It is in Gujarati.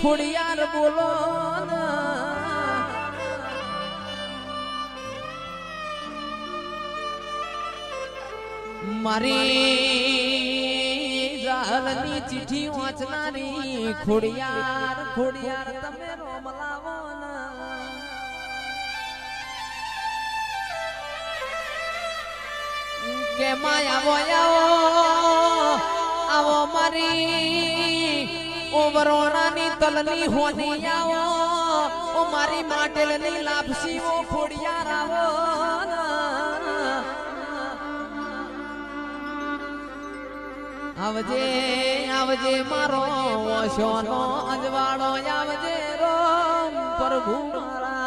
ખોડિયાર બોલો મારી જાલની ચિઠ્ઠી વાંચનારી ખોડિયાર ખોડિયાર તમે રોમ લાવો કે માયા આવો મારી ઓવરોણાની તલની હોની આવો ઓ મારી માટેલની લાપસી ઓ ખોડિયાર આવો આવજે આવજે મારો ઓશોનો અજવાળો આવજે રોમ પ્રભુ મારા